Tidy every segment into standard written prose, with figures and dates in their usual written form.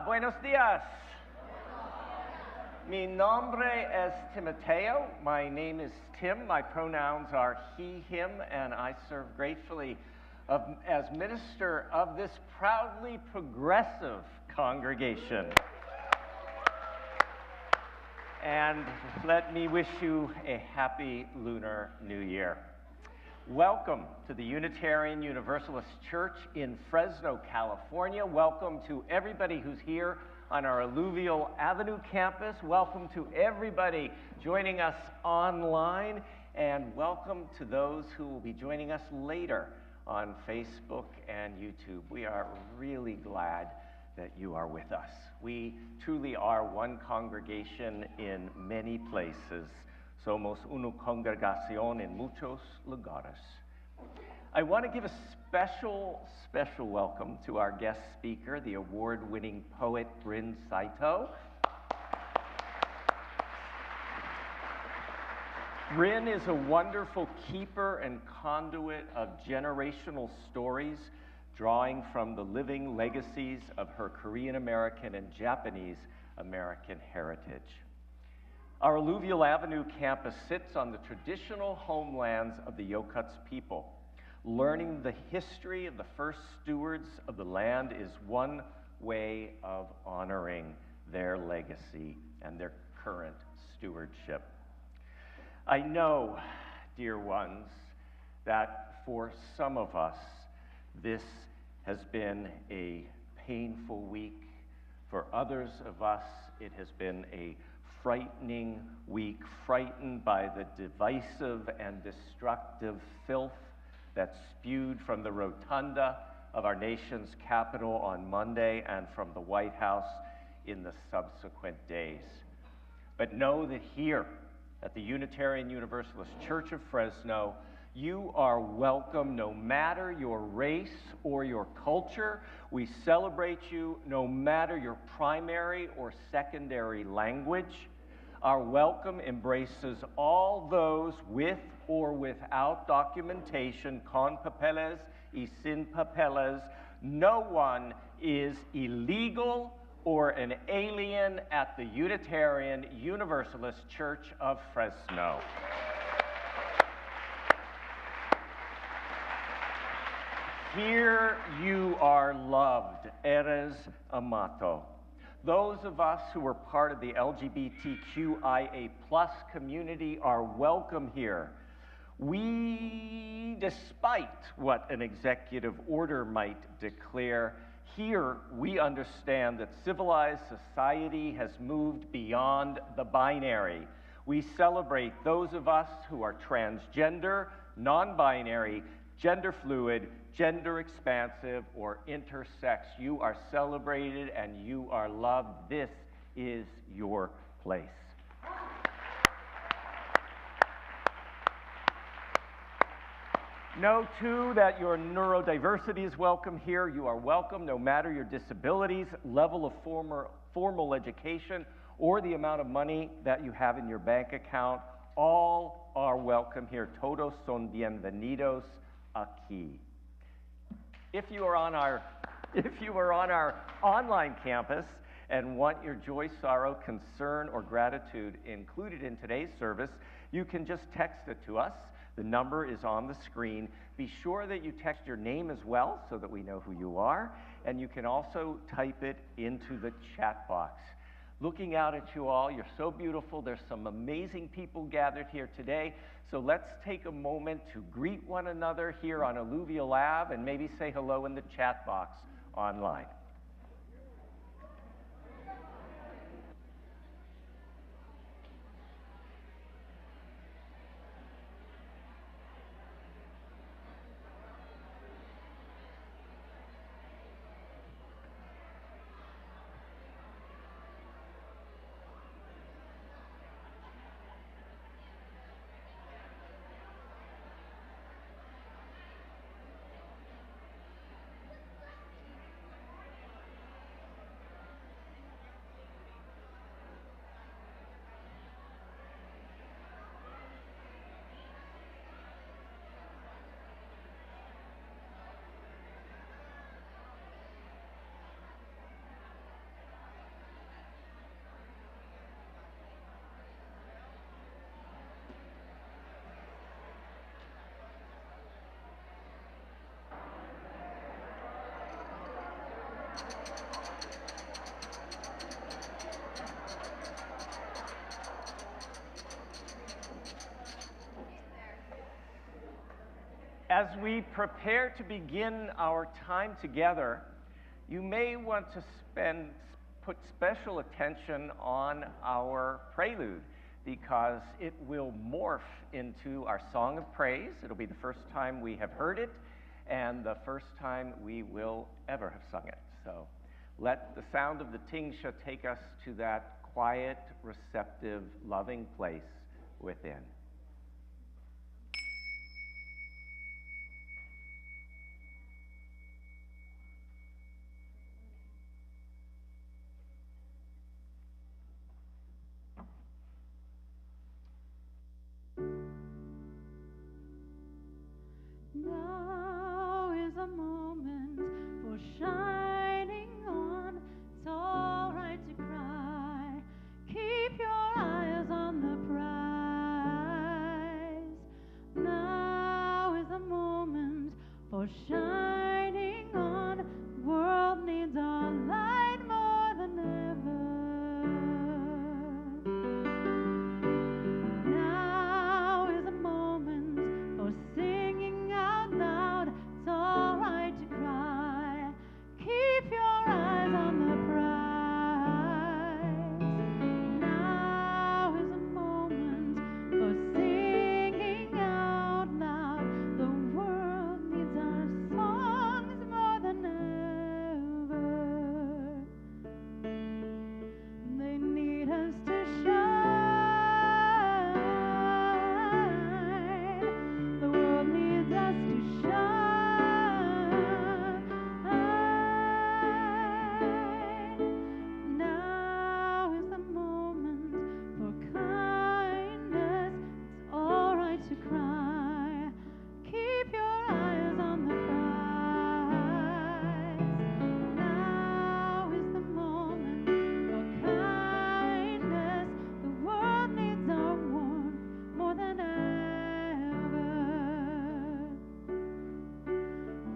Buenos días. Mi nombre es Timoteo. My name is Tim. My pronouns are he, him, and I serve gratefully as minister of this proudly progressive congregation. And let me wish you a happy Lunar New Year. Welcome to the Unitarian Universalist Church in Fresno, California. Welcome to everybody who's here on our Alluvial Avenue campus. Welcome to everybody joining us online. And welcome to those who will be joining us later on Facebook and YouTube. We are really glad that you are with us. We truly are one congregation in many places. Somos una congregación en muchos lugares. I want to give a special welcome to our guest speaker, the award-winning poet Bryn Saito. Bryn is a wonderful keeper and conduit of generational stories, drawing from the living legacies of her Korean American and Japanese American heritage. Our Alluvial Avenue campus sits on the traditional homelands of the Yokuts people. Learning the history of the first stewards of the land is one way of honoring their legacy and their current stewardship. I know, dear ones, that for some of us, this has been a painful week. For others of us, it has been a frightening week, frightened by the divisive and destructive filth that spewed from the rotunda of our nation's capital on Monday and from the White House in the subsequent days. But know that here at the Unitarian Universalist Church of Fresno, you are welcome no matter your race or your culture. We celebrate you no matter your primary or secondary language. Our welcome embraces all those with or without documentation, con papeles y sin papeles. No one is illegal or an alien at the Unitarian Universalist Church of Fresno. Here you are loved, eres amato. Those of us who are part of the LGBTQIA+ community are welcome here. We, despite what an executive order might declare, here we understand that civilized society has moved beyond the binary. We celebrate those of us who are transgender, non-binary, gender fluid, gender expansive, or intersex. You are celebrated and you are loved. This is your place. Know, too, that your neurodiversity is welcome here. You are welcome no matter your disabilities, level of formal education, or the amount of money that you have in your bank account. All are welcome here. Todos son bienvenidos aquí. If you are on our online campus and want your joy, sorrow, concern, or gratitude included in today's service, you can just text it to us. The number is on the screen. Be sure that you text your name as well so that we know who you are, and you can also type it into the chat box. Looking out at you all, you're so beautiful. There's some amazing people gathered here today. So let's take a moment to greet one another here on Alluvial Ave and maybe say hello in the chat box online. As we prepare to begin our time together, you may want to put special attention on our prelude, because it will morph into our song of praise. It'll be the first time we have heard it, and the first time we will ever have sung it. So let the sound of the tingsha take us to that quiet, receptive, loving place within. Now is a moment for shining on. It's all right to cry. Keep your eyes on the prize. Now is a moment for shining on. The world needs our light more than ever. Now is a moment for singing out loud. It's all right to cry. Keep your eyes on the prize. Now is a moment for singing out loud. The world needs our songs more than ever. They need us to shine. The world needs us to shine. Now is the moment for kindness. It's all right to cry. Keep your eyes on the prize. Now is the moment for kindness. The world needs our warmth more than ever.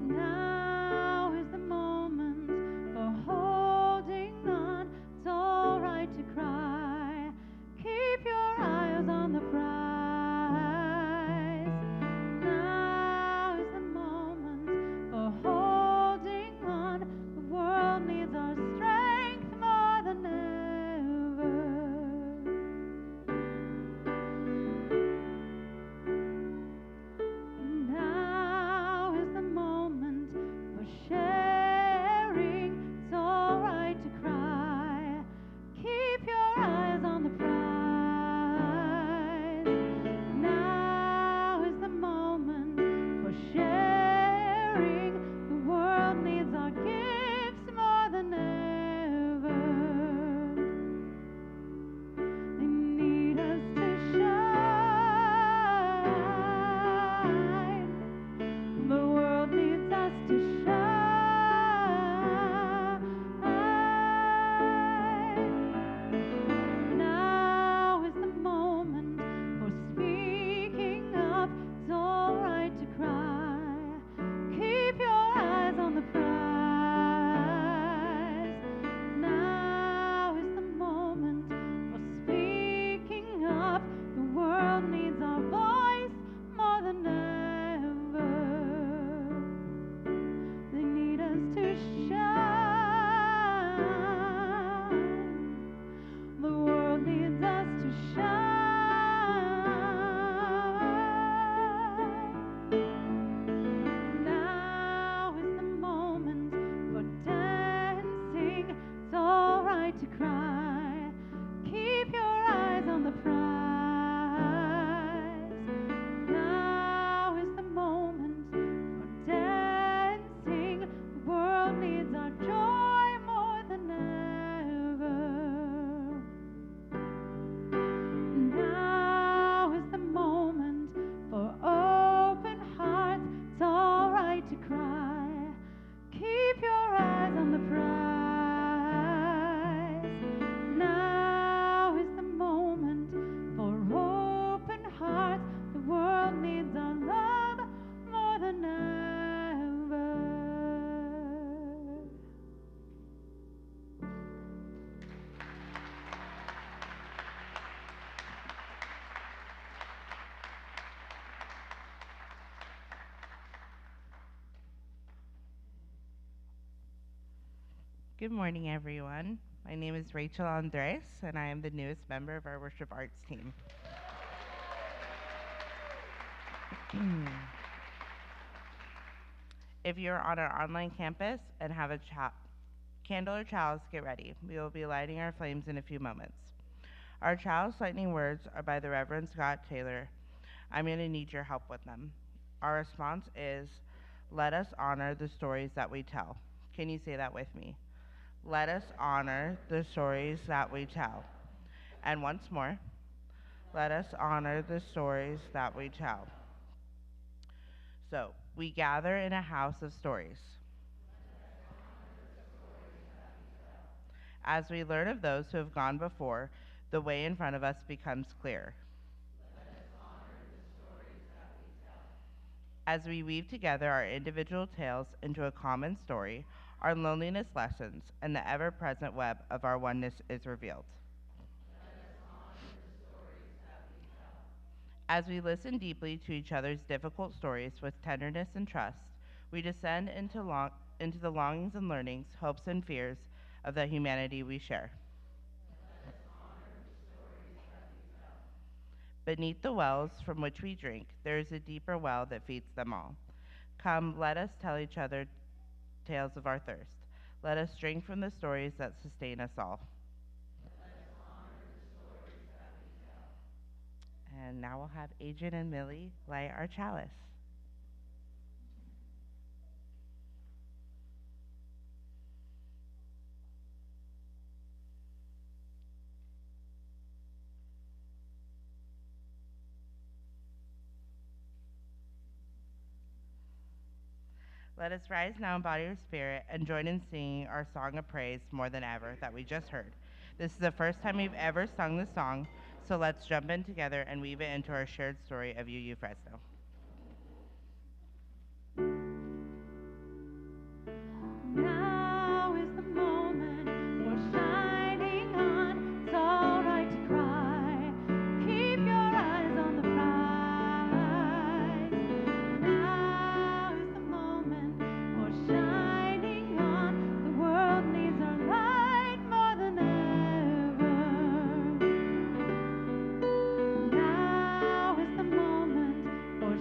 Now is the moment for holding on. It's all right to cry. Keep your eyes on the prize. Good morning, everyone. My name is Rachel Andres, and I am the newest member of our worship arts team. If you're on our online campus and have a candle or chalice, get ready. We will be lighting our flames in a few moments. Our chalice lightning words are by the Reverend Scott Taylor. I'm going to need your help with them. Our response is, let us honor the stories that we tell. Can you say that with me? Let us honor the stories that we tell. And once more, let us honor the stories that we tell. So, we gather in a house of stories. As we learn of those who have gone before, the way in front of us becomes clear. As we weave together our individual tales into a common story, our loneliness lessens and the ever-present web of our oneness is revealed. As we listen deeply to each other's difficult stories with tenderness and trust, we descend into the longings and learnings, hopes and fears of the humanity we share. Beneath the wells from which we drink, there is a deeper well that feeds them all. Come, let us tell each other tales of our thirst. Let us drink from the stories that sustain us all. And now we'll have Adrian and Millie light our chalice. Let us rise now in body or spirit and join in singing our song of praise more than ever that we just heard. This is the first time we've ever sung this song, so let's jump in together and weave it into our shared story of UU Fresno. Now is the moment for shining on. It's all right to cry. Keep your eyes on the prize. Now is the moment for shining on. The world needs our light more than ever. Now is the moment for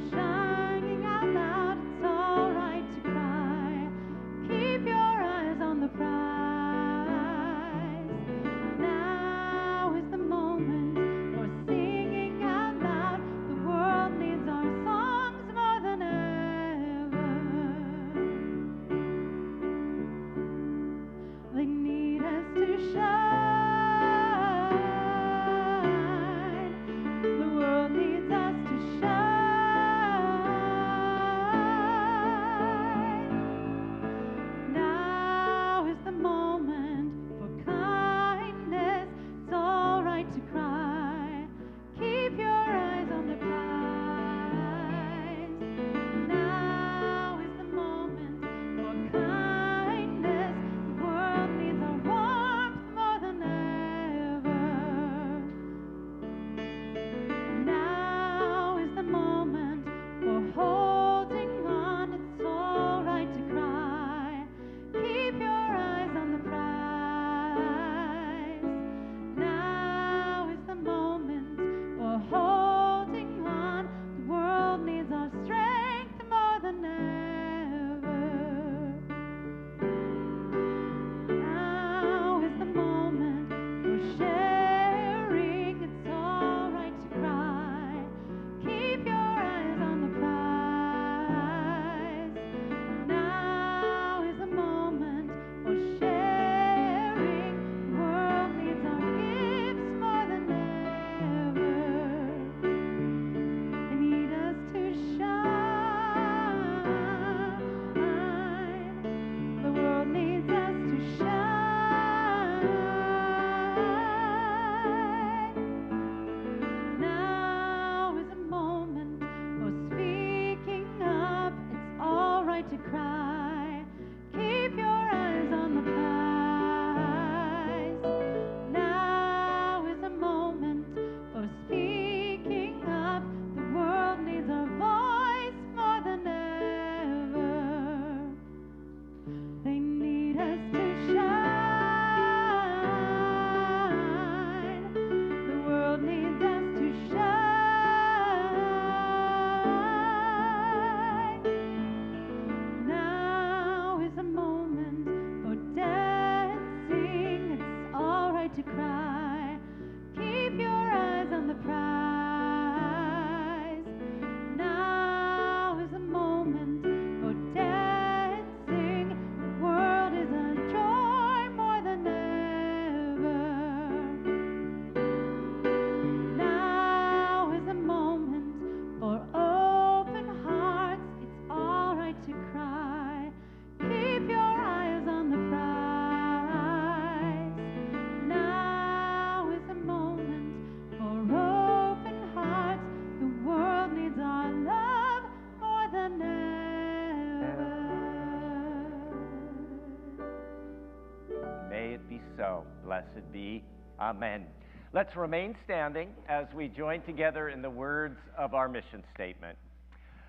thee. Amen. Let's remain standing as we join together in the words of our mission statement.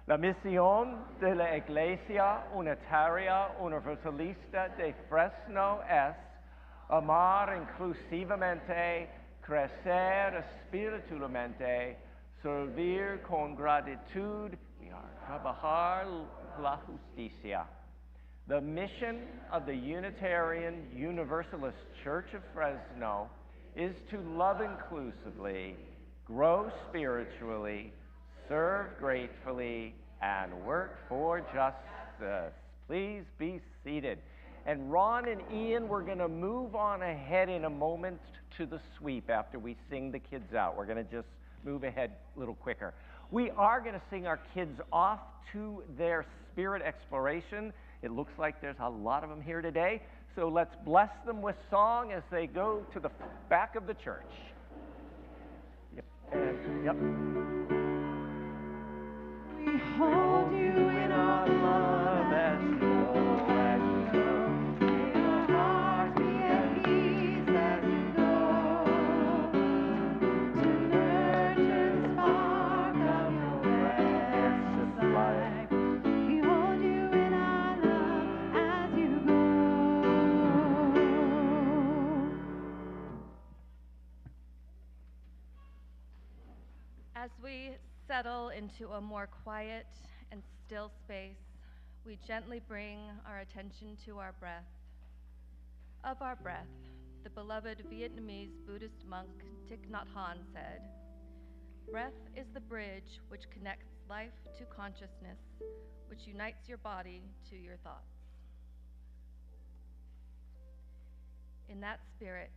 La misión de la Iglesia Unitaria Universalista de Fresno es amar inclusivamente, crecer espiritualmente, servir con gratitud y trabajar la justicia. The mission of the Unitarian Universalist Church of Fresno is to love inclusively, grow spiritually, serve gratefully, and work for justice. Please be seated. And Ron and Ian, we're going to move on ahead in a moment to the sweep after we sing the kids out. We're going to just move ahead a little quicker. We are going to sing our kids off to their spirit exploration. It looks like there's a lot of them here today. So let's bless them with song as they go to the back of the church. Yep. And, yep. We hold you in our love as you go, as you go. May our hearts be at peace as you go. To nurture the spark of your precious life. We hold you in our love as you go. As we settle into a more quiet and still space, we gently bring our attention to our breath. Of our breath, the beloved Vietnamese Buddhist monk Thich Nhat Hanh said, "Breath is the bridge which connects life to consciousness, which unites your body to your thoughts." In that spirit,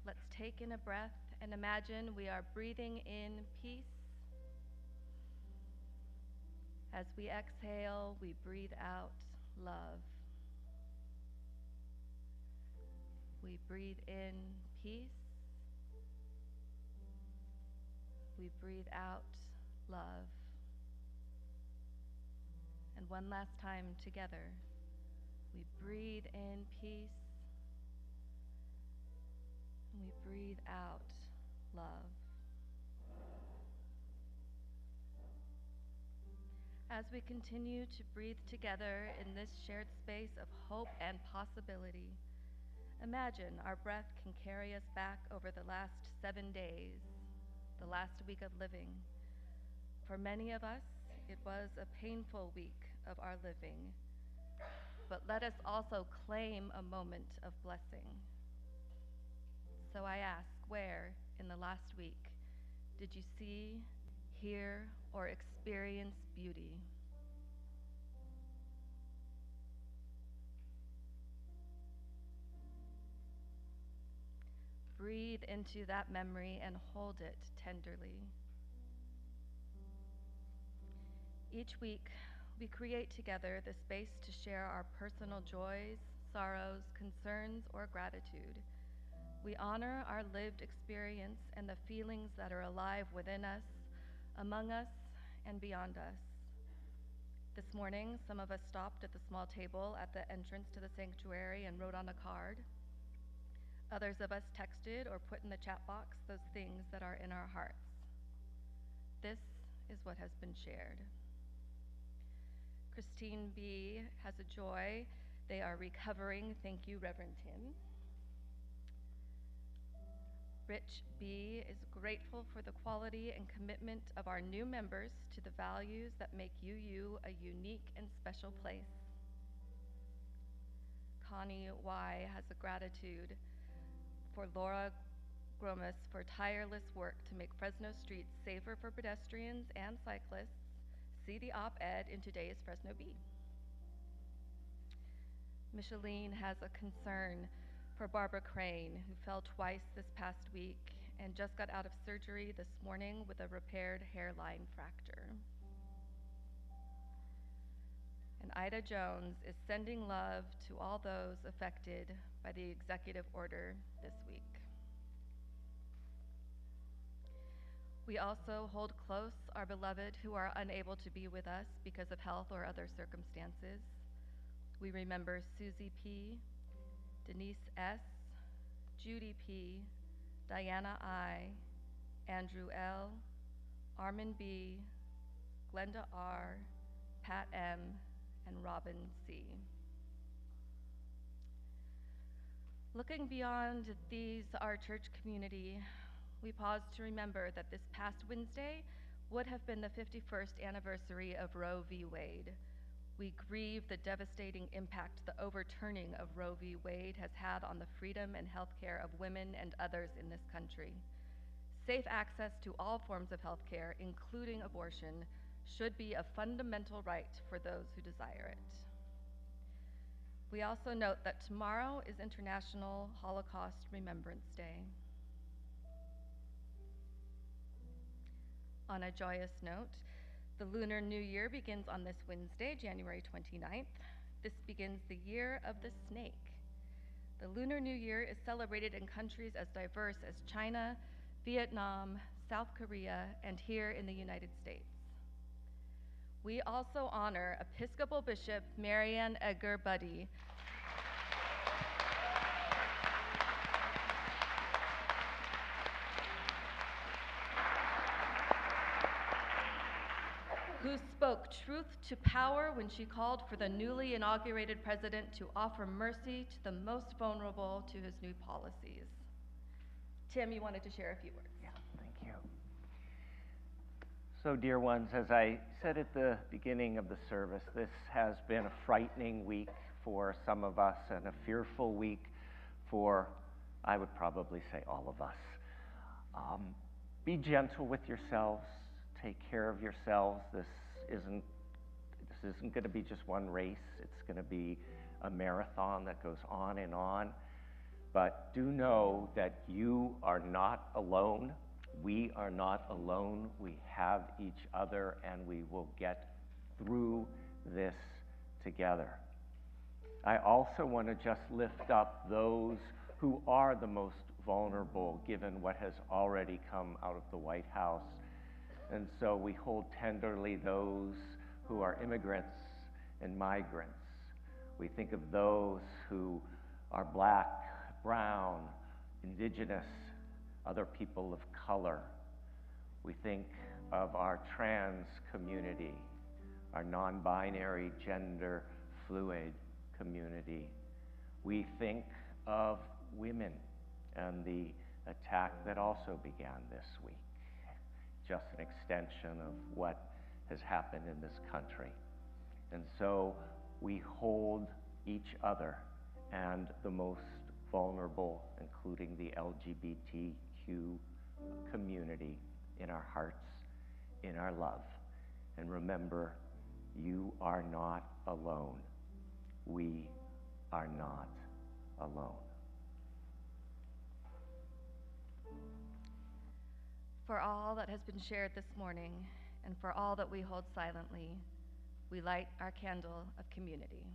let's take in a breath and imagine we are breathing in peace. As we exhale, we breathe out love. We breathe in peace. We breathe out love. And one last time together, we breathe in peace. And we breathe out love. As we continue to breathe together in this shared space of hope and possibility, imagine our breath can carry us back over the last 7 days, the last week of living. For many of us, it was a painful week of our living, but let us also claim a moment of blessing. So I ask, where in the last week did you see, hear, or experience beauty? Breathe into that memory and hold it tenderly. Each week, we create together the space to share our personal joys, sorrows, concerns, or gratitude. We honor our lived experience and the feelings that are alive within us, among us, and beyond us. This morning, some of us stopped at the small table at the entrance to the sanctuary and wrote on a card. Others of us texted or put in the chat box those things that are in our hearts. This is what has been shared. Christine B. has a joy. They are recovering. Thank you, Reverend Tim. Rich B. is grateful for the quality and commitment of our new members to the values that make UU a unique and special place. Connie Y. has a gratitude for Laura Gromas for tireless work to make Fresno streets safer for pedestrians and cyclists. See the op-ed in today's Fresno Bee. Micheline has a concern for Barbara Crane, who fell twice this past week and just got out of surgery this morning with a repaired hairline fracture. And Ida Jones is sending love to all those affected by the executive order this week. We also hold close our beloved who are unable to be with us because of health or other circumstances. We remember Susie P., Denise S., Judy P., Diana I., Andrew L., Armin B., Glenda R., Pat M., and Robin C. Looking beyond these, our church community, we pause to remember that this past Wednesday would have been the 51st anniversary of Roe v. Wade. We grieve the devastating impact the overturning of Roe v. Wade has had on the freedom and health care of women and others in this country. Safe access to all forms of health care, including abortion, should be a fundamental right for those who desire it. We also note that tomorrow is International Holocaust Remembrance Day. On a joyous note, the Lunar New Year begins on this Wednesday, January 29th. This begins the Year of the Snake. The Lunar New Year is celebrated in countries as diverse as China, Vietnam, South Korea, and here in the United States. We also honor Episcopal Bishop Marianne Edgar Buddy, who spoke truth to power when she called for the newly inaugurated president to offer mercy to the most vulnerable to his new policies. Tim, you wanted to share a few words. Yeah, thank you. So, dear ones, as I said at the beginning of the service, this has been a frightening week for some of us and a fearful week for, I would probably say, all of us. Be gentle with yourselves. Take care of yourselves. This isn't going to be just one race. It's going to be a marathon that goes on and on. But do know that you are not alone. We are not alone. We have each other, and we will get through this together. I also want to just lift up those who are the most vulnerable, given what has already come out of the White House. And so we hold tenderly those who are immigrants and migrants. We think of those who are Black, brown, indigenous, other people of color. We think of our trans community, our non-binary, gender fluid community. We think of women and the attack that also began this week. Just an extension of what has happened in this country. And so we hold each other and the most vulnerable, including the LGBTQ community, in our hearts, in our love. And remember, you are not alone. We are not alone. For all that has been shared this morning, and for all that we hold silently, we light our candle of community.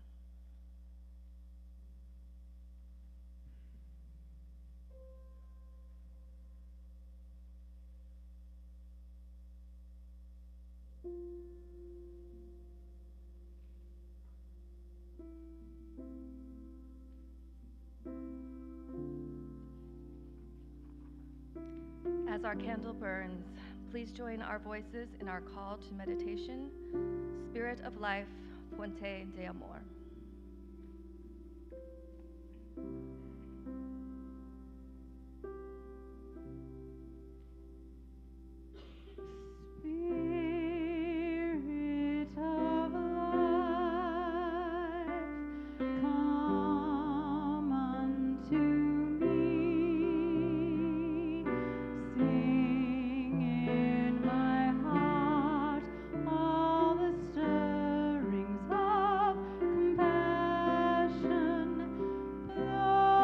As our candle burns, please join our voices in our call to meditation, Spirit of Life, Fuente de Amor. Spirit of life, come unto me. Sing in my heart all the stirrings of compassion. Blow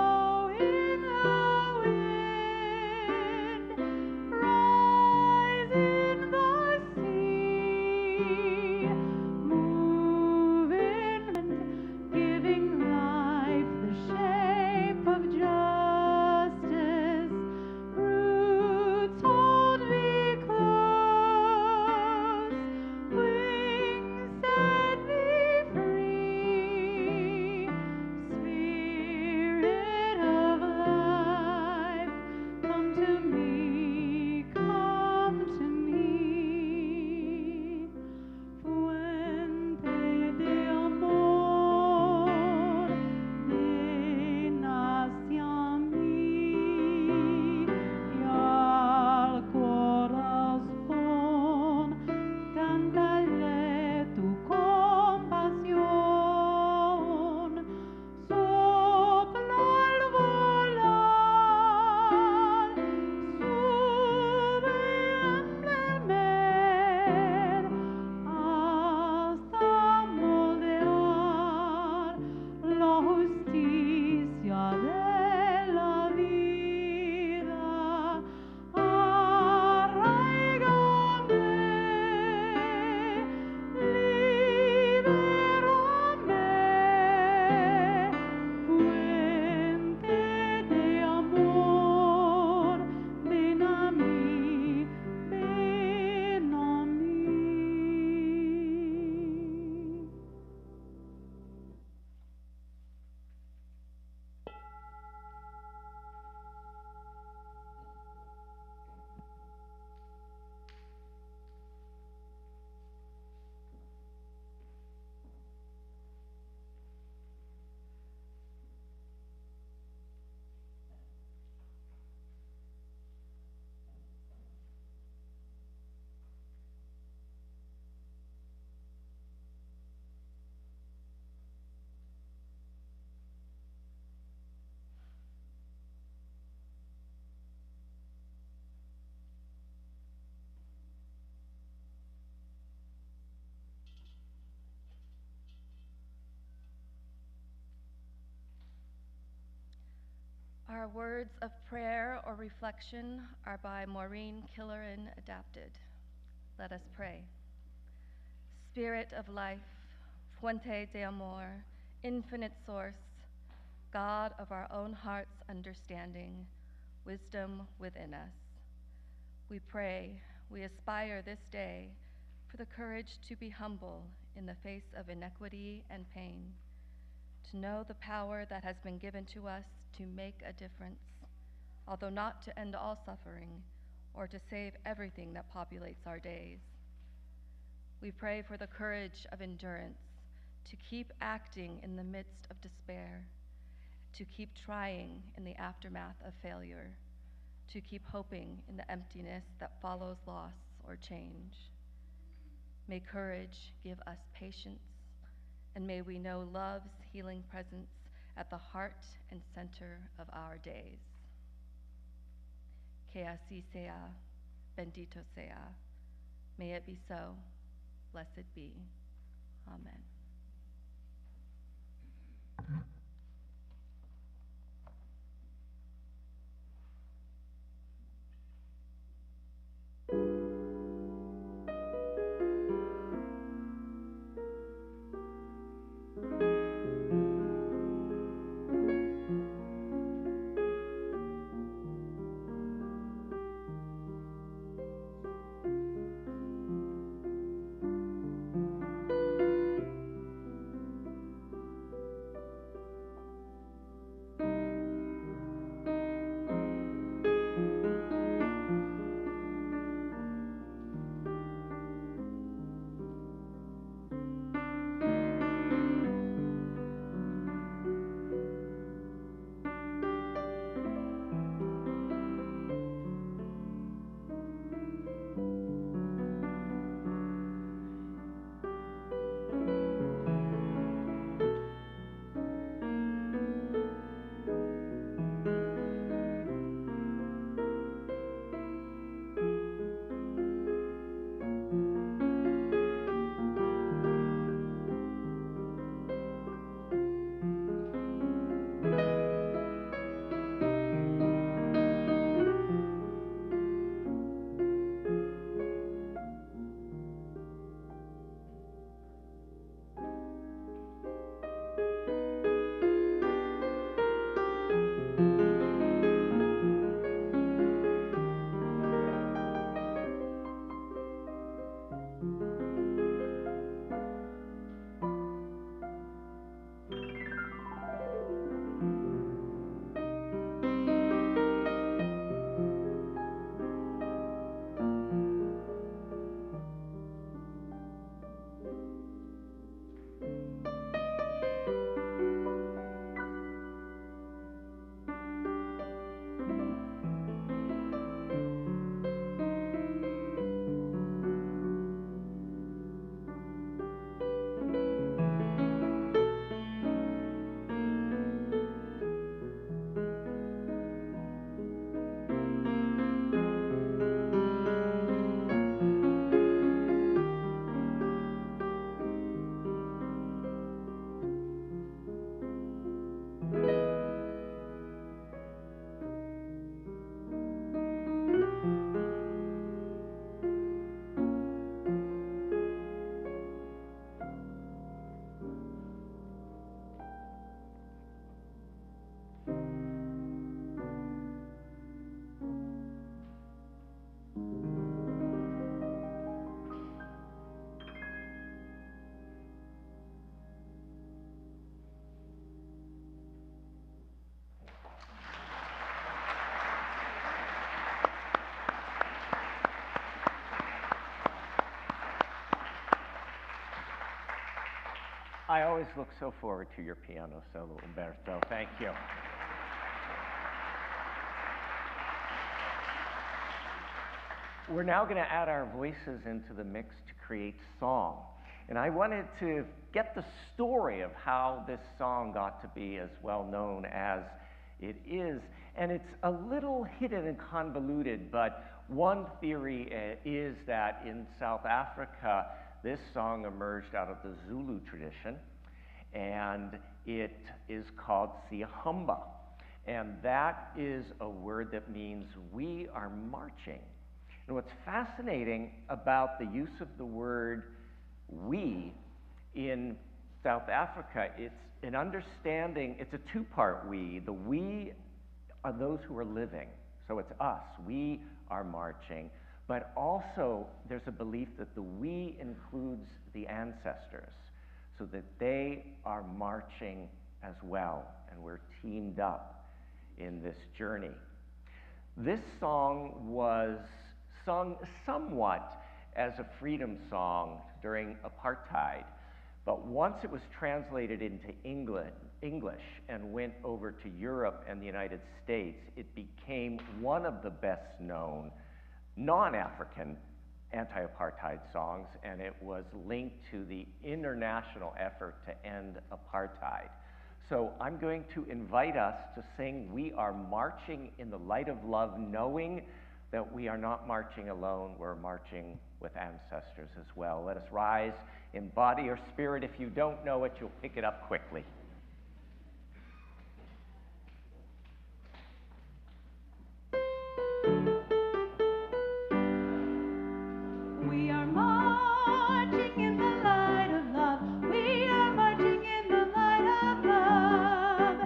Our words of prayer or reflection are by Maureen Killeran adapted. Let us pray. Spirit of life, fuente de amor, infinite source, God of our own heart's understanding, wisdom within us. We pray, we aspire this day for the courage to be humble in the face of inequity and pain, to know the power that has been given to us to make a difference, although not to end all suffering or to save everything that populates our days. We pray for the courage of endurance, to keep acting in the midst of despair, to keep trying in the aftermath of failure, to keep hoping in the emptiness that follows loss or change. May courage give us patience, and may we know love's healing presence at the heart and center of our days. Que así sea, bendito sea. May it be so, blessed be. Amen. I always look so forward to your piano solo, Umberto. Thank you. We're now going to add our voices into the mix to create song. And I wanted to get the story of how this song got to be as well known as it is. And it's a little hidden and convoluted, but one theory is that in South Africa, this song emerged out of the Zulu tradition, and it is called Siyahamba. And that is a word that means we are marching. And what's fascinating about the use of the word we in South Africa, it's an understanding, it's a two-part we. The we are those who are living. So it's us, we are marching. But also there's a belief that the we includes the ancestors, so that they are marching as well, and we're teamed up in this journey. This song was sung somewhat as a freedom song during apartheid, but once it was translated into English and went over to Europe and the United States, it became one of the best known non-African anti-apartheid songs, and it was linked to the international effort to end apartheid. So I'm going to invite us to sing "We Are Marching in the Light of Love," knowing that we are not marching alone, we're marching with ancestors as well. Let us rise in body or spirit. If you don't know it, you'll pick it up quickly. We are marching in the light of love. We are marching in the light of love.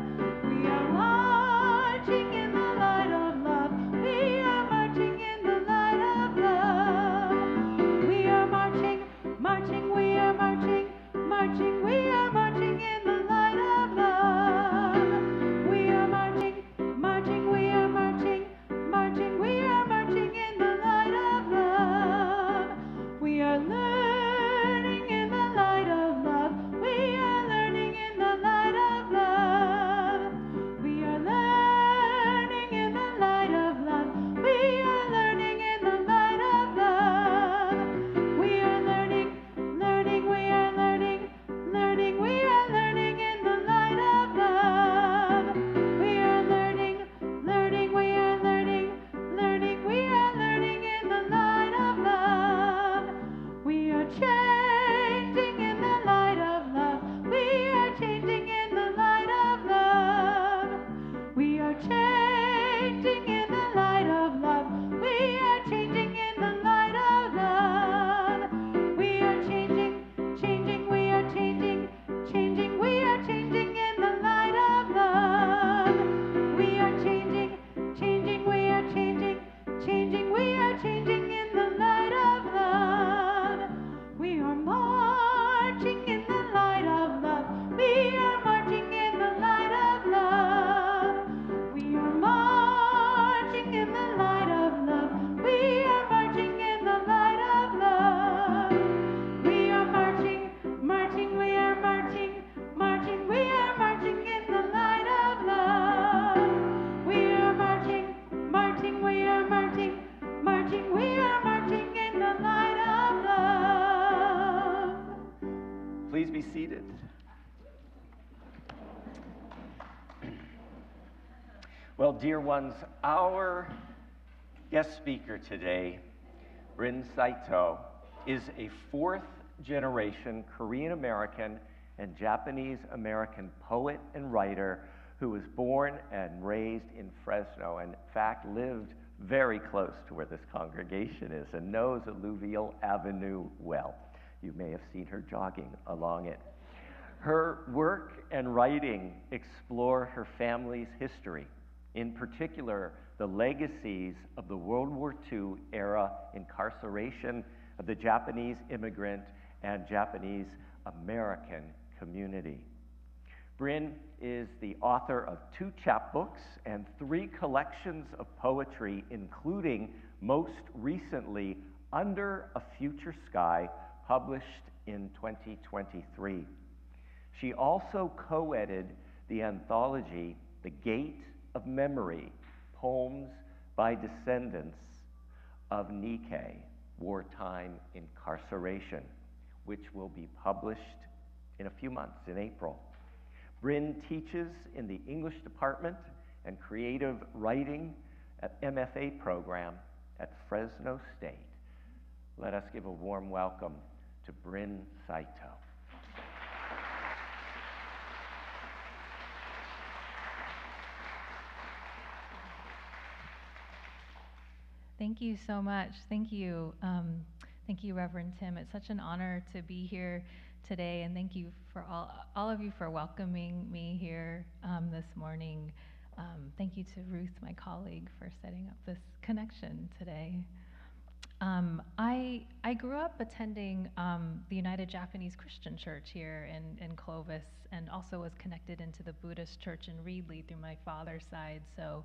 We are marching in the light of love. We are marching in the light of love. We are marching, marching, we are marching, marching, we are marching in the light of love. We are marching, marching, we are marching, marching, we are marching in the light of love. We are learning in the light of love. We are learning in the light of love. We are learning in the light of love. We are learning in the light of love. We are learning, learning, we are learning, learning, we are learning in the light of love. We are learning, learning, we are learning, learning, we are learning in the light of love. We are changing in the light of love. We are changing in the light of love. We are changing in the light of love. We are changing in the light of love. We are changing, changing, we are changing, changing, we are changing in the light of love. We are changing, changing, we are changing, changing, we are changing in the light of love. We are marching in the light of love. We are marching in the light of love. We are marching in the light of love. We are marching in the light of love. We are marching, marching, we are marching, marching, we are marching in the light of love. We are marching, marching, we are marching, marching, we are marching in the light of love. Please be seated. Well, dear ones, our guest speaker today, Bryn Saito, is a fourth-generation Korean-American and Japanese-American poet and writer who was born and raised in Fresno, and in fact lived very close to where this congregation is and knows Alluvial Avenue well. You may have seen her jogging along it. Her work and writing explore her family's history, in particular the legacies of the World War II era incarceration of the Japanese immigrant and Japanese American community. Bryn is the author of 2 chapbooks and 3 collections of poetry, including most recently Under a Future Sky, published in 2023. She also co-edited the anthology The Gate of Memory, Poems by Descendants of Nikkei, Wartime Incarceration, which will be published in a few months, in April. Bryn teaches in the English department and creative writing at MFA program at Fresno State. Let us give a warm welcome to Bryn Saito. Thank you so much. Thank you. Thank you, Reverend Tim. It's such an honor to be here today, and thank you for all of you for welcoming me here this morning. Thank you to Ruth, my colleague, for setting up this connection today. I grew up attending the United Japanese Christian Church here in Clovis, and also was connected into the Buddhist church in Reedley through my father's side. So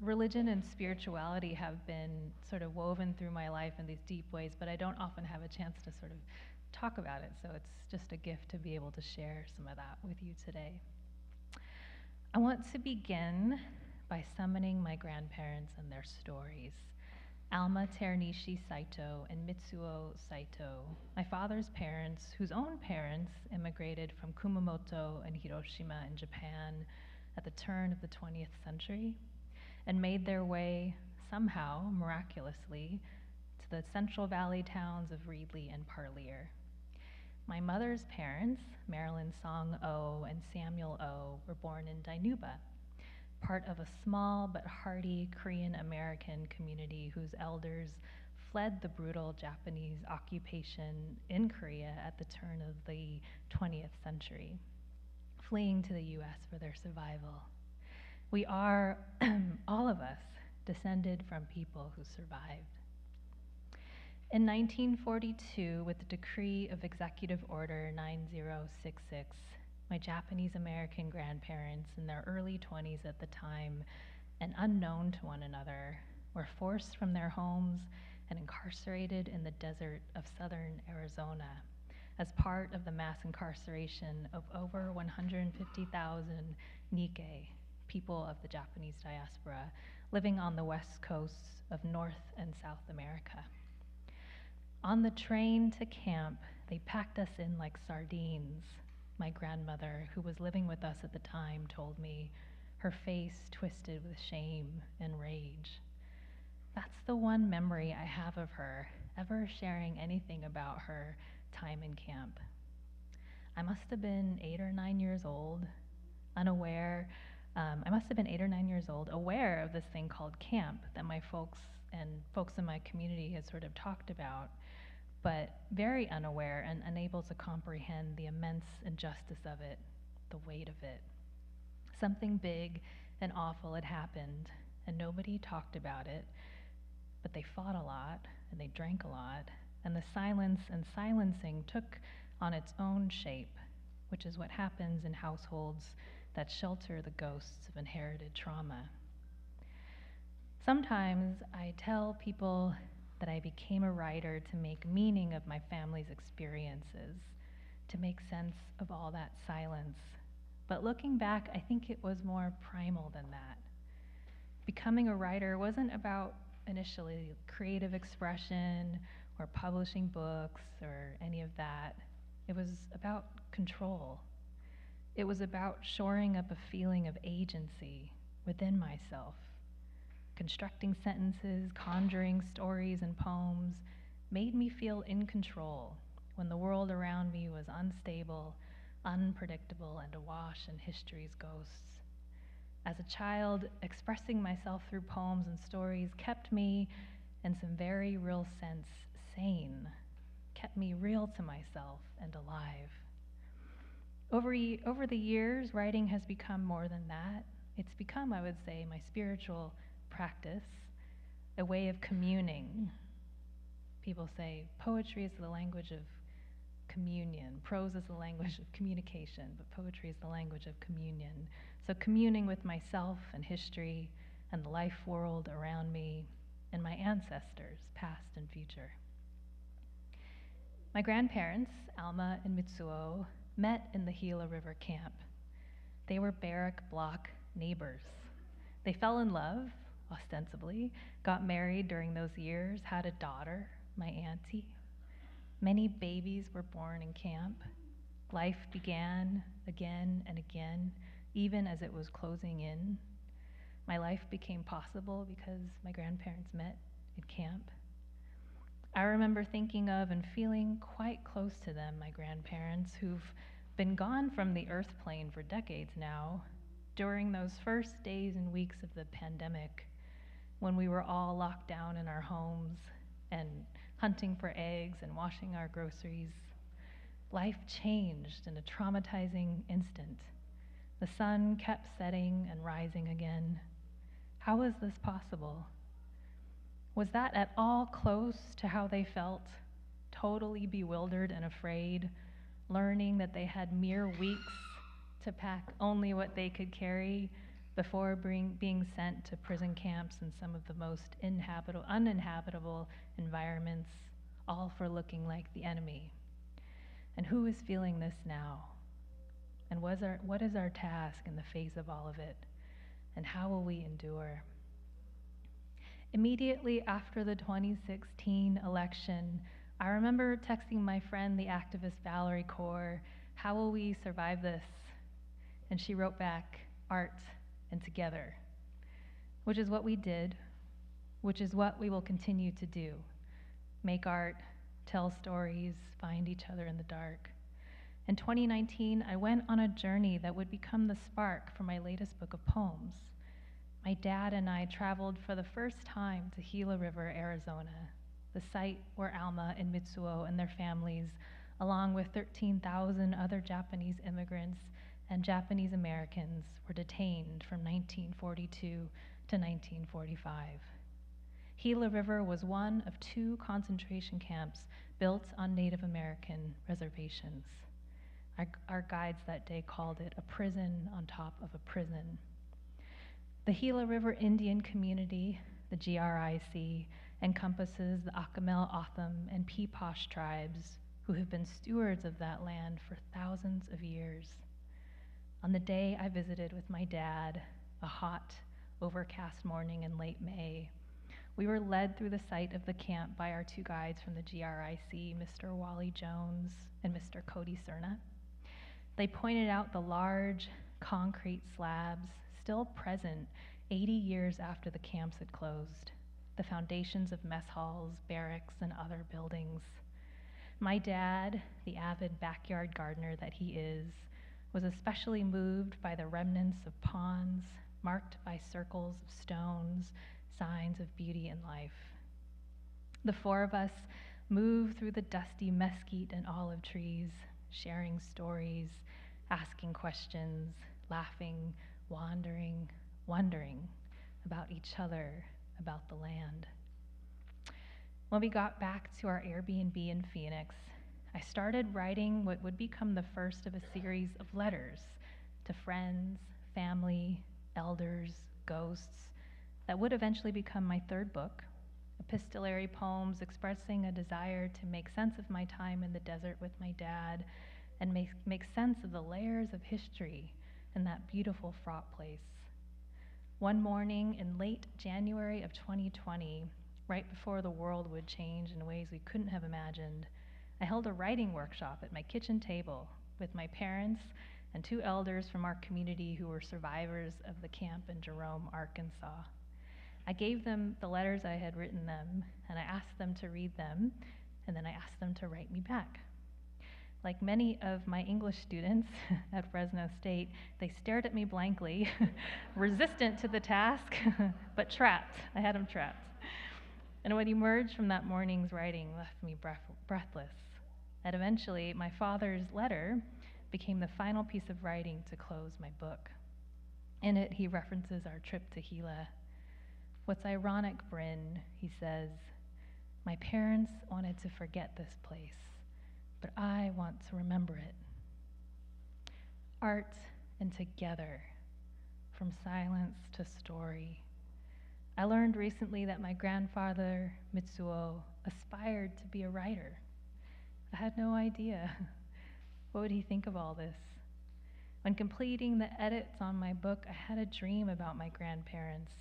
religion and spirituality have been sort of woven through my life in these deep ways, but I don't often have a chance to sort of talk about it. So it's just a gift to be able to share some of that with you today. I want to begin by summoning my grandparents and their stories. Alma Ternishi Saito and Mitsuo Saito, my father's parents, whose own parents immigrated from Kumamoto and Hiroshima in Japan at the turn of the 20th century, and made their way, somehow, miraculously, to the Central Valley towns of Reedley and Parlier. My mother's parents, Marilyn Song Oh and Samuel Oh, were born in Dinuba, part of a small but hardy Korean American community whose elders fled the brutal Japanese occupation in Korea at the turn of the 20th century, fleeing to the US for their survival. We are, all of us, descended from people who survived. In 1942, with the decree of Executive Order 9066, my Japanese American grandparents, in their early 20s at the time, and unknown to one another, were forced from their homes and incarcerated in the desert of southern Arizona as part of the mass incarceration of over 150,000 Nikkei, people of the Japanese diaspora, living on the west coasts of North and South America. On the train to camp, they packed us in like sardines. My grandmother, who was living with us at the time, told me, her face twisted with shame and rage. That's the one memory I have of her, ever sharing anything about her time in camp. I must have been 8 or 9 years old, aware of this thing called camp that my folks and folks in my community had sort of talked about, but very unaware and unable to comprehend the immense injustice of it, the weight of it. Something big and awful had happened, and nobody talked about it, but they fought a lot, and they drank a lot, and the silence and silencing took on its own shape, which is what happens in households that shelter the ghosts of inherited trauma. Sometimes I tell people that I became a writer to make meaning of my family's experiences, to make sense of all that silence. But looking back, I think it was more primal than that. Becoming a writer wasn't about initially creative expression or publishing books or any of that. It was about control. It was about shoring up a feeling of agency within myself. Constructing sentences, conjuring stories and poems made me feel in control when the world around me was unstable, unpredictable, and awash in history's ghosts. As a child, expressing myself through poems and stories kept me, in some very real sense, sane, kept me real to myself and alive. Over the years, writing has become more than that. It's become, I would say, my spiritual practice, a way of communing. People say poetry is the language of communion, prose is the language of communication, but poetry is the language of communion. So communing with myself and history and the life world around me and my ancestors, past and future. My grandparents, Alma and Mitsuo, met in the Gila River camp. They were barrack block neighbors. They fell in love, ostensibly, got married during those years, had a daughter, my auntie. Many babies were born in camp. Life began again and again, even as it was closing in. My life became possible because my grandparents met in camp. I remember thinking of and feeling quite close to them, my grandparents, who've been gone from the earth plane for decades now. During those first days and weeks of the pandemic, when we were all locked down in our homes and hunting for eggs and washing our groceries. Life changed in a traumatizing instant. The sun kept setting and rising again. How was this possible? Was that at all close to how they felt, totally bewildered and afraid, learning that they had mere weeks to pack only what they could carry before being sent to prison camps in some of the most uninhabitable environments, all for looking like the enemy? And who is feeling this now? And what is our task in the face of all of it? And how will we endure? Immediately after the 2016 election, I remember texting my friend, the activist Valerie Kaur, "How will we survive this?" And she wrote back, "Art and together," which is what we did, which is what we will continue to do. Make art, tell stories, find each other in the dark. In 2019, I went on a journey that would become the spark for my latest book of poems. My dad and I traveled for the first time to Gila River, Arizona, the site where Alma and Mitsuo and their families, along with 13,000 other Japanese immigrants and Japanese Americans, were detained from 1942 to 1945. Gila River was one of 2 concentration camps built on Native American reservations. Our guides that day called it a prison on top of a prison. The Gila River Indian community, the GRIC, encompasses the Acamel, Otham, and Peeposh tribes who have been stewards of that land for thousands of years. On the day I visited with my dad, a hot, overcast morning in late May, we were led through the site of the camp by our 2 guides from the GRIC, Mr. Wally Jones and Mr. Cody Cerna. They pointed out the large concrete slabs still present 80 years after the camps had closed, the foundations of mess halls, barracks, and other buildings. My dad, the avid backyard gardener that he is, was especially moved by the remnants of ponds marked by circles of stones, signs of beauty and life. The 4 of us moved through the dusty mesquite and olive trees, sharing stories, asking questions, laughing, wandering, wondering about each other, about the land. When we got back to our Airbnb in Phoenix, I started writing what would become the first of a series of letters to friends, family, elders, ghosts, that would eventually become my 3rd book, epistolary poems expressing a desire to make sense of my time in the desert with my dad and make sense of the layers of history in that beautiful, fraught place. One morning in late January of 2020, right before the world would change in ways we couldn't have imagined, I held a writing workshop at my kitchen table with my parents and 2 elders from our community who were survivors of the camp in Jerome, Arkansas. I gave them the letters I had written them, and I asked them to read them, and then I asked them to write me back. Like many of my English students at Fresno State, they stared at me blankly, resistant to the task, but trapped. I had them trapped. And what emerged from that morning's writing left me breathless. And eventually, my father's letter became the final piece of writing to close my book. In it, he references our trip to Gila. "What's ironic, Bryn," he says, "my parents wanted to forget this place, but I want to remember it." Art and together, from silence to story. I learned recently that my grandfather, Mitsuo, aspired to be a writer. I had no idea. What would he think of all this? When completing the edits on my book, I had a dream about my grandparents.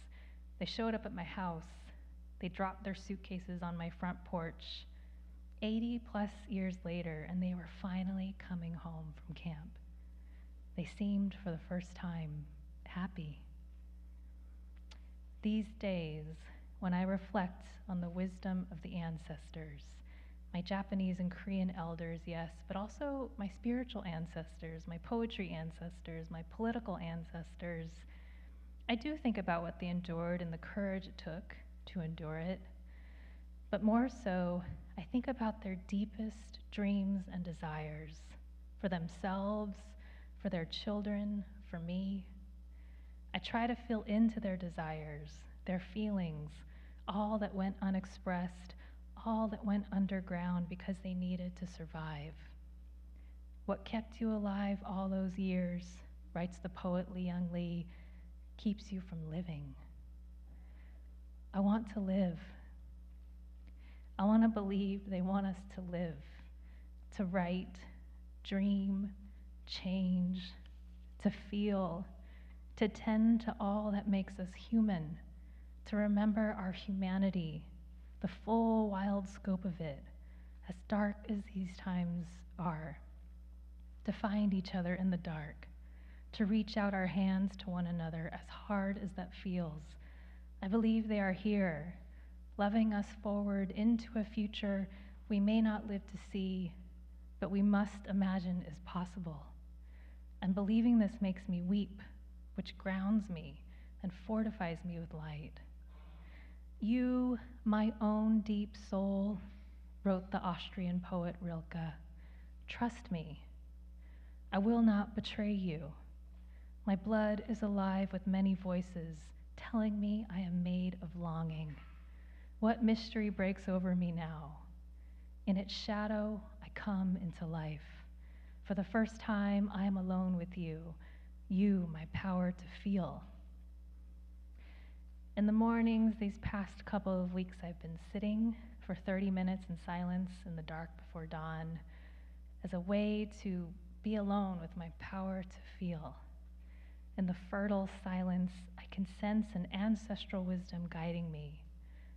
They showed up at my house. They dropped their suitcases on my front porch. 80 plus years later, and they were finally coming home from camp. They seemed, for the first time, happy. These days, when I reflect on the wisdom of the ancestors, my Japanese and Korean elders, yes, but also my spiritual ancestors, my poetry ancestors, my political ancestors, I do think about what they endured and the courage it took to endure it. But more so, I think about their deepest dreams and desires for themselves, for their children, for me. I try to fill into their desires, their feelings, all that went unexpressed, all that went underground because they needed to survive. What kept you alive all those years, writes the poet Leon Lee, keeps you from living. I want to live. I want to believe they want us to live, to write, dream, change, to feel, to tend to all that makes us human, to remember our humanity, the full wild scope of it, as dark as these times are, to find each other in the dark, to reach out our hands to one another as hard as that feels. I believe they are here, loving us forward into a future we may not live to see, but we must imagine is possible. And believing this makes me weep, which grounds me and fortifies me with light. You, my own deep soul, wrote the Austrian poet Rilke, trust me. I will not betray you. My blood is alive with many voices, telling me I am made of longing. What mystery breaks over me now? In its shadow, I come into life. For the first time, I am alone with you, my power to feel. In the mornings, these past couple of weeks, I've been sitting for 30 minutes in silence in the dark before dawn as a way to be alone with my power to feel. In the fertile silence, I can sense an ancestral wisdom guiding me.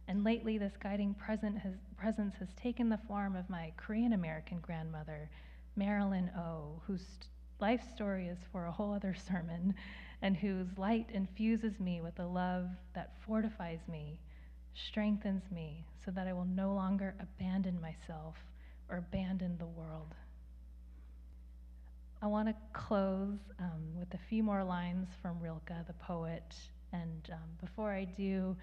And lately, this guiding presence has taken the form of my Korean American grandmother, Marilyn O., whose life story is for a whole other sermon, and whose light infuses me with a love that fortifies me, strengthens me, so that I will no longer abandon myself or abandon the world. I want to close with a few more lines from Rilke, the poet. And before I do,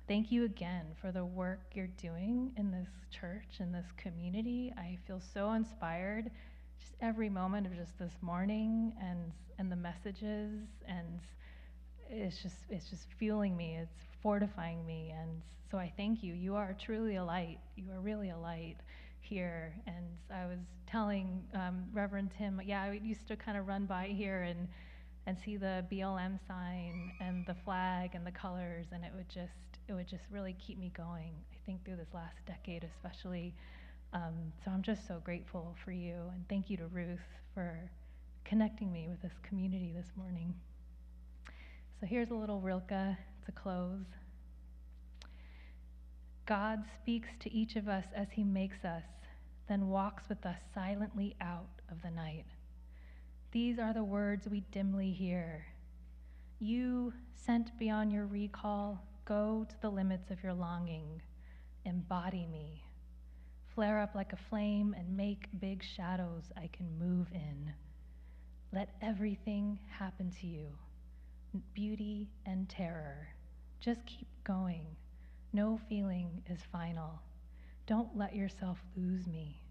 thank you again for the work you're doing in this church, in this community. I feel so inspired just every moment of just this morning and the messages, and it's just fueling me, it's fortifying me, and so I thank you. You are truly a light. You are really a light here. And I was telling Reverend Tim, I used to kind of run by here and see the BLM sign and the flag and the colors, and it would just really keep me going, I think, through this last decade especially. So I'm just so grateful for you, and thank you to Ruth for connecting me with this community this morning. So here's a little Rilke to close. God speaks to each of us as he makes us, then walks with us silently out of the night. These are the words we dimly hear. You, sent beyond your recall, go to the limits of your longing. Embody me. Flare up like a flame and make big shadows I can move in. Let everything happen to you, beauty and terror. Just keep going. No feeling is final. Don't let yourself lose me.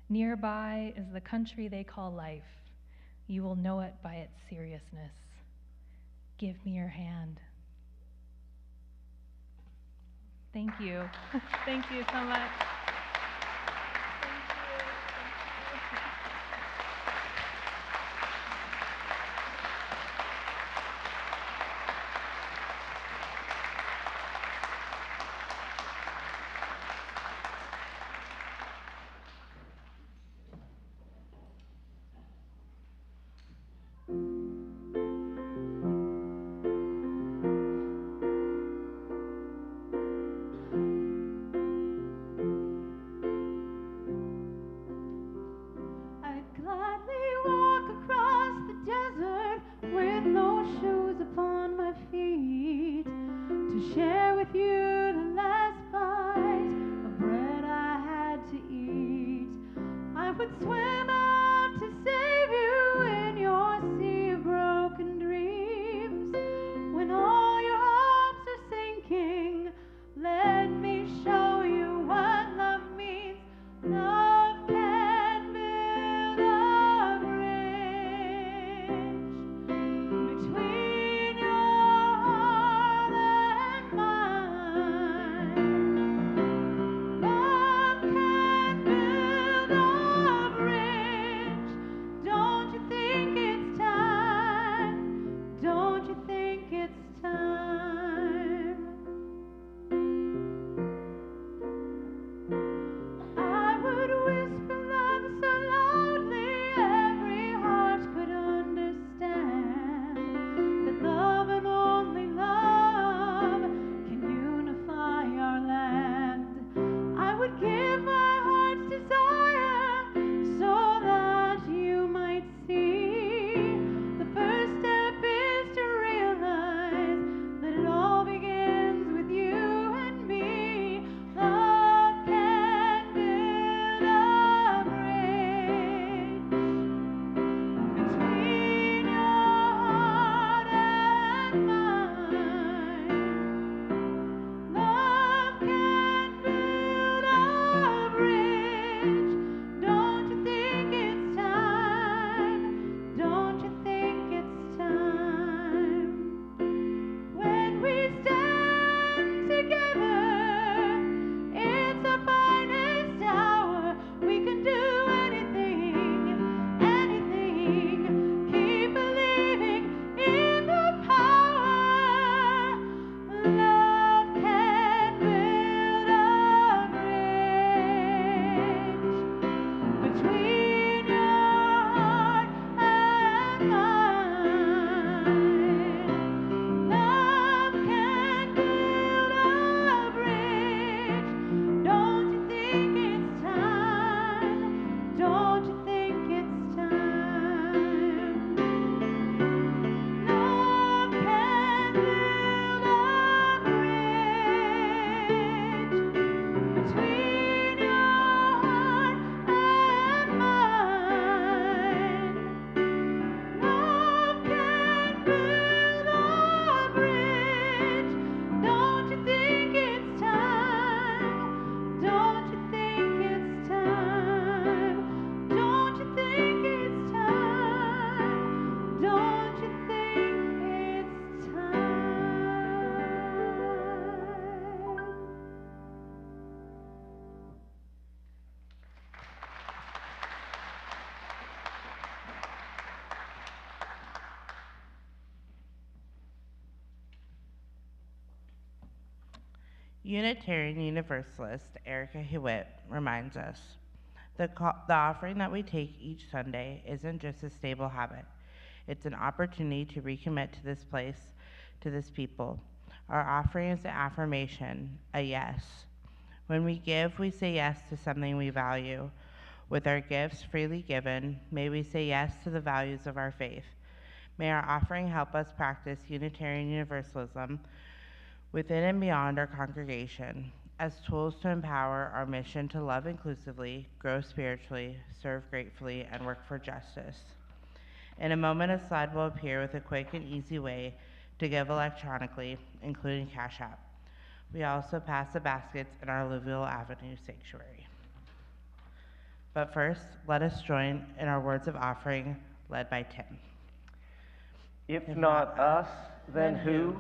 Nearby is the country they call life. You will know it by its seriousness. Give me your hand. Thank you. Thank you so much. Unitarian Universalist Erica Hewitt reminds us the offering that we take each Sunday isn't just a stable habit. It's an opportunity to recommit to this place, to this people. Our offering is an affirmation, a yes. When we give, we say yes to something we value. With our gifts freely given, may we say yes to the values of our faith. May our offering help us practice Unitarian Universalism within and beyond our congregation as tools to empower our mission to love inclusively, grow spiritually, serve gratefully, and work for justice. In a moment, a slide will appear with a quick and easy way to give electronically, including Cash App. We also pass the baskets in our Alluvial Avenue sanctuary. But first, let us join in our words of offering led by Tim. If not us, then who?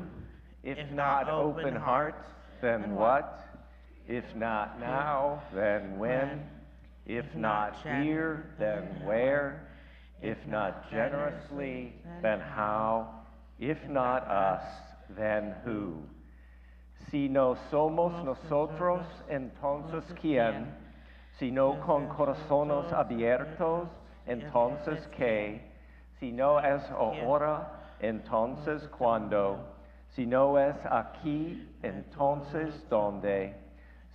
If not open hearts, then what? If not now, then when? If not here, then where? If not generously, then how? If not us, then who? Si no somos nosotros, entonces quién? Si no con corazones abiertos, entonces qué? Si no es ahora, entonces cuándo? Si no es aquí, entonces dónde?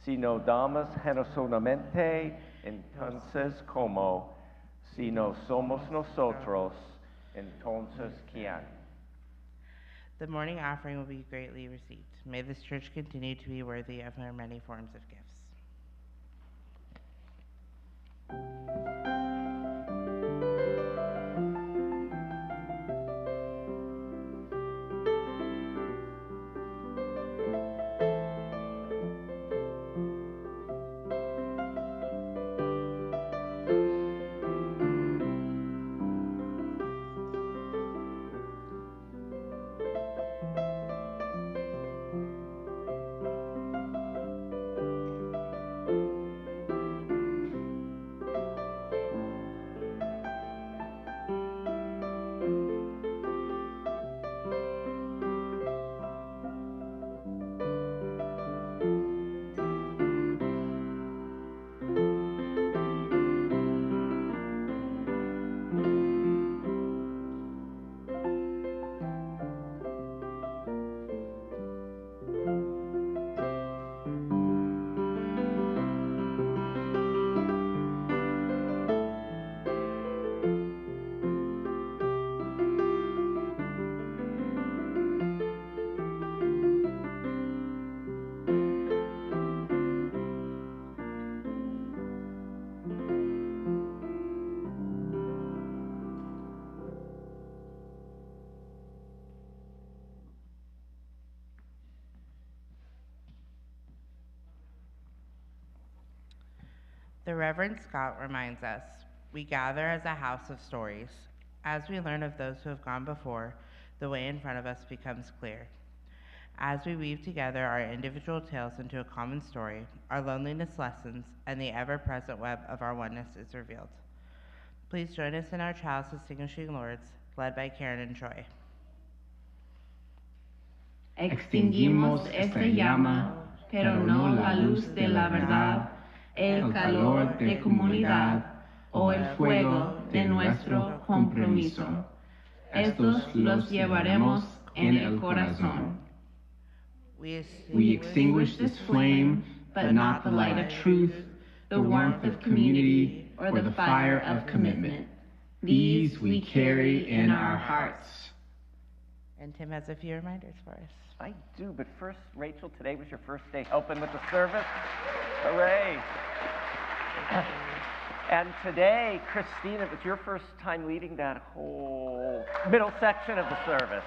Si no damos generosamente, entonces cómo? Si no somos nosotros, entonces quién? The morning offering will be greatly received. May this church continue to be worthy of her many forms of gifts. The Reverend Scott reminds us, we gather as a house of stories. As we learn of those who have gone before, the way in front of us becomes clear. As we weave together our individual tales into a common story, our loneliness lessens, and the ever-present web of our oneness is revealed. Please join us in our Child's Distinguishing Lords, led by Karen and Troy. Extinguimos esta llama, pero no la luz de la verdad, el calor de comunidad o el fuego de nuestro compromiso. Estos los llevaremos en el corazón. We extinguish this flame, but not the light of truth, the warmth of community, or the fire of commitment. These we carry in our hearts. And Tim has a few reminders for us. I do, but first, Rachel, today was your first day helping with the service. Hooray! And today, Christina, it was your first time leading that whole middle section of the service.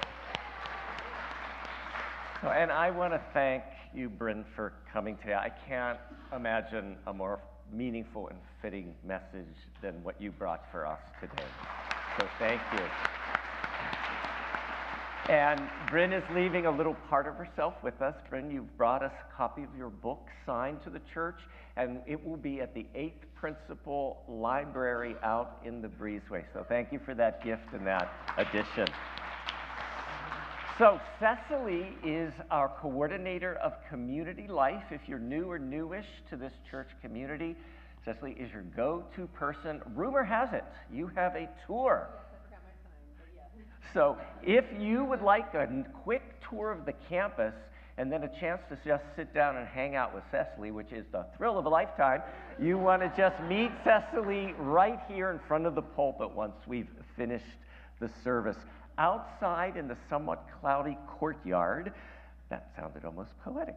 So, and I want to thank you, Bryn, for coming today. I can't imagine a more meaningful and fitting message than what you brought for us today. So thank you. And Bryn is leaving a little part of herself with us. Bryn, you've brought us a copy of your book signed to the church, and it will be at the 8th Principal Library out in the Breezeway. So thank you for that gift and that addition. So Cecily is our coordinator of community life. If you're new or newish to this church community, Cecily is your go-to person. Rumor has it, you have a tour. Yes, I forgot my sign, but yeah. So if you would like a quick tour of the campus and then a chance to just sit down and hang out with Cecily, which is the thrill of a lifetime, you want to just meet Cecily right here in front of the pulpit once we've finished the service. Outside in the somewhat cloudy courtyard, that sounded almost poetic,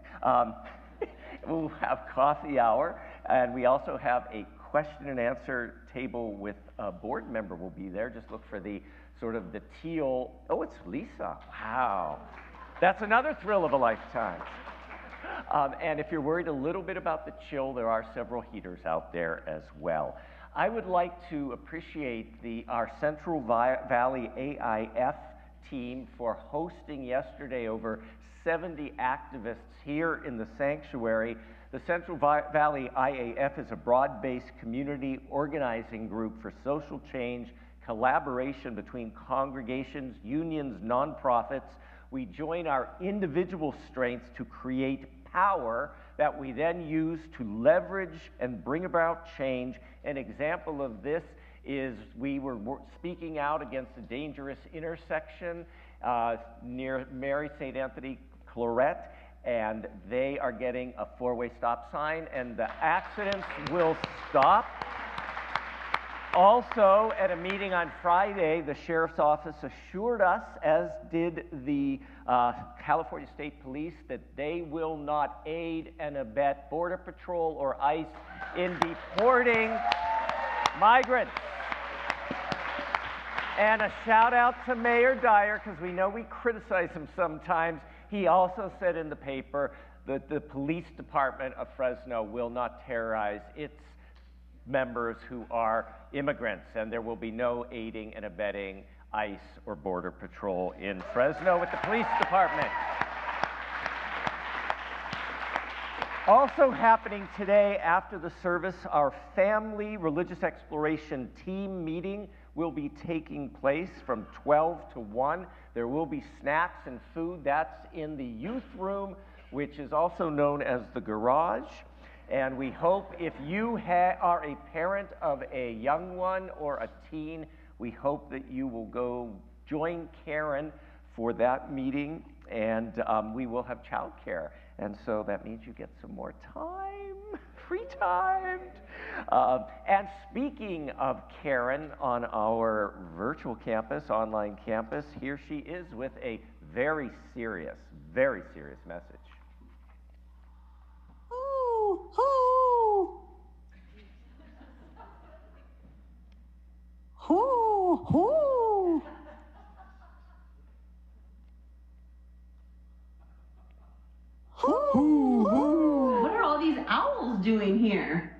we'll have coffee hour, and we also have a question and answer table with a board member will be there. Just look for the sort of the teal, oh, it's Lisa, wow. That's another thrill of a lifetime. And if you're worried a little bit about the chill, there are several heaters out there as well. I would like to appreciate our Central Valley AIF team for hosting yesterday over 70 activists here in the sanctuary. The Central Valley IAF is a broad-based community organizing group for social change, collaboration between congregations, unions, nonprofits. We join our individual strengths to create power that we then use to leverage and bring about change. An example of this is we were speaking out against a dangerous intersection near Mary St. Anthony Claret, and they are getting a four-way stop sign, and the accidents will stop. Also, at a meeting on Friday, the Sheriff's Office assured us, as did the California State Police, that they will not aid and abet Border Patrol or ICE in deporting migrants. And a shout out to Mayor Dyer, because we know we criticize him sometimes. He also said in the paper that the police department of Fresno will not terrorize its members who are immigrants, and there will be no aiding and abetting ICE or Border Patrol in Fresno with the police department. Also happening today after the service, our family religious exploration team meeting will be taking place from 12 to 1. There will be snacks and food. That's in the youth room, which is also known as the garage. And we hope if you are a parent of a young one or a teen, we hope that you will go join Karen for that meeting, and we will have childcare. And so that means you get some more time, free time. And speaking of Karen on our virtual campus, online campus, here she is with a very serious message. Hoo, hoo. Hoo, hoo. Hoo, hoo. What are all these owls doing here?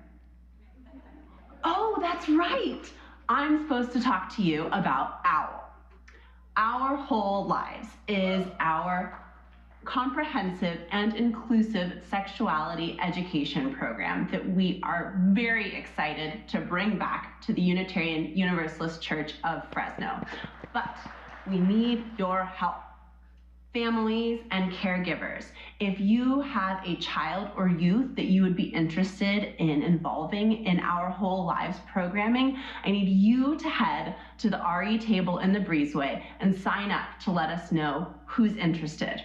Oh, that's right. I'm supposed to talk to you about OWL. Our Whole Lives is our comprehensive and inclusive sexuality education program that we are very excited to bring back to the Unitarian Universalist Church of Fresno. But we need your help. Families and caregivers, if you have a child or youth that you would be interested in involving in Our Whole Lives programming, I need you to head to the RE table in the breezeway and sign up to let us know who's interested.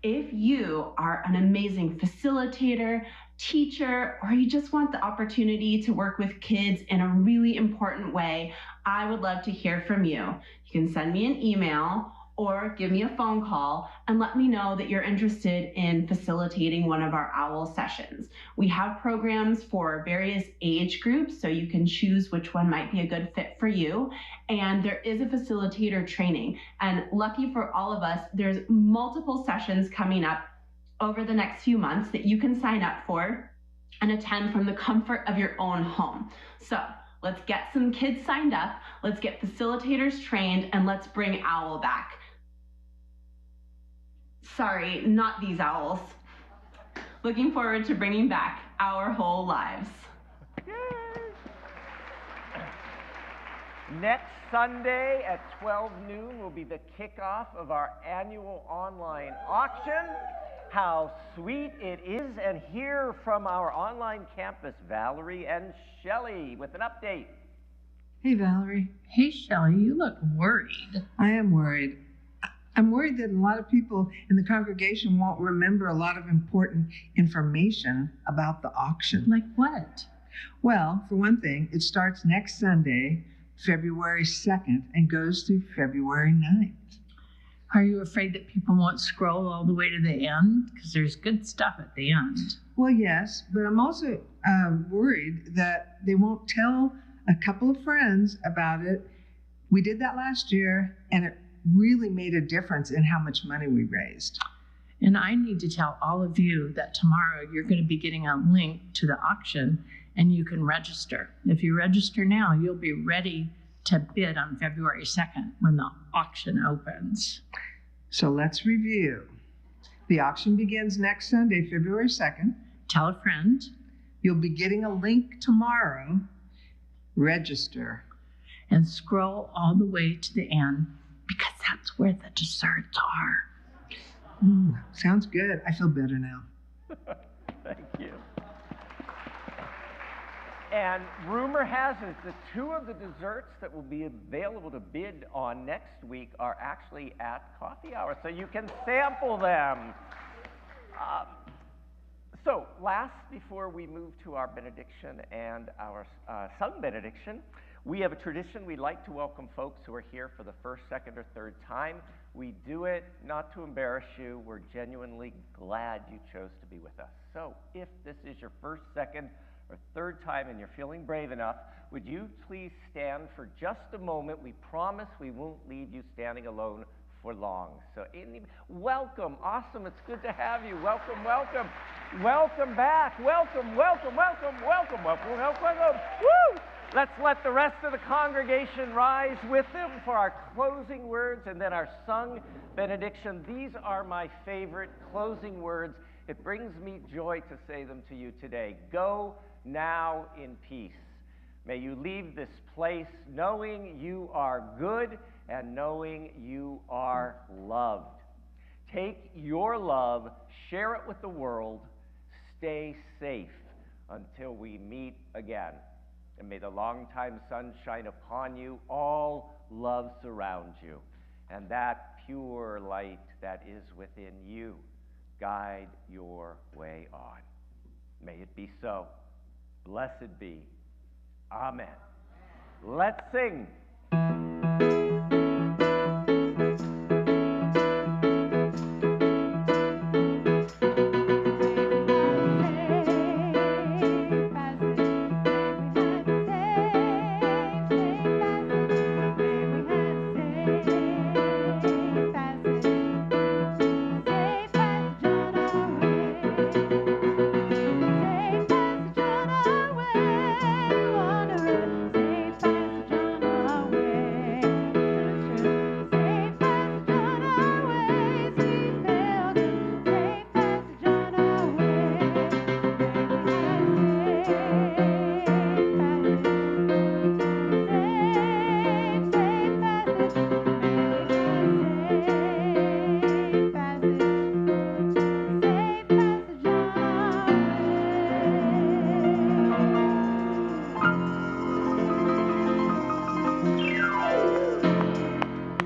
If you are an amazing facilitator, teacher, or you just want the opportunity to work with kids in a really important way, I would love to hear from you. You can send me an email or give me a phone call and let me know that you're interested in facilitating one of our OWL sessions. We have programs for various age groups, so you can choose which one might be a good fit for you. And there is a facilitator training. And lucky for all of us, there's multiple sessions coming up over the next few months that you can sign up for and attend from the comfort of your own home. So let's get some kids signed up, let's get facilitators trained, and let's bring OWL back. Sorry, not these owls. Looking forward to bringing back Our Whole Lives. Next Sunday at 12 noon will be the kickoff of our annual online auction. How sweet it is, and hear from our online campus, Valerie and Shelley, with an update. Hey, Valerie. Hey, Shelley, you look worried. I am worried. I'm worried that a lot of people in the congregation won't remember a lot of important information about the auction. Like what? Well, for one thing, it starts next Sunday, February 2nd, and goes through February 9th. Are you afraid that people won't scroll all the way to the end? Because there's good stuff at the end. Well, yes, but I'm also worried that they won't tell a couple of friends about it. We did that last year, and it really made a difference in how much money we raised. And I need to tell all of you that tomorrow you're going to be getting a link to the auction, and you can register. If you register now, you'll be ready to bid on February 2nd when the auction opens. So let's review. The auction begins next Sunday, February 2nd. Tell a friend. You'll be getting a link tomorrow. Register. And scroll all the way to the end, because that's where the desserts are. Sounds good. I feel better now. Thank you. And rumor has it that 2 of the desserts that will be available to bid on next week are actually at coffee hour, so you can sample them. So last, before we move to our benediction and our sung benediction, we have a tradition. We like to welcome folks who are here for the first, second, or third time. We do it not to embarrass you. We're genuinely glad you chose to be with us. So if this is your first, second, or third time and you're feeling brave enough, would you please stand for just a moment? We promise we won't leave you standing alone for long. So welcome. Awesome. It's good to have you. Welcome, welcome. Welcome back. Welcome, welcome, welcome, welcome, welcome, welcome, welcome. Woo! Let's let the rest of the congregation rise with them for our closing words and then our sung benediction. These are my favorite closing words. It brings me joy to say them to you today. Go now in peace. May you leave this place knowing you are good and knowing you are loved. Take your love, share it with the world, stay safe until we meet again. And may the longtime sun shine upon you, all love surround you, and that pure light that is within you guide your way on. May it be so. Blessed be. Amen. Let's sing.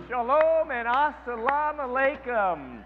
Shalom and assalamu alaikum.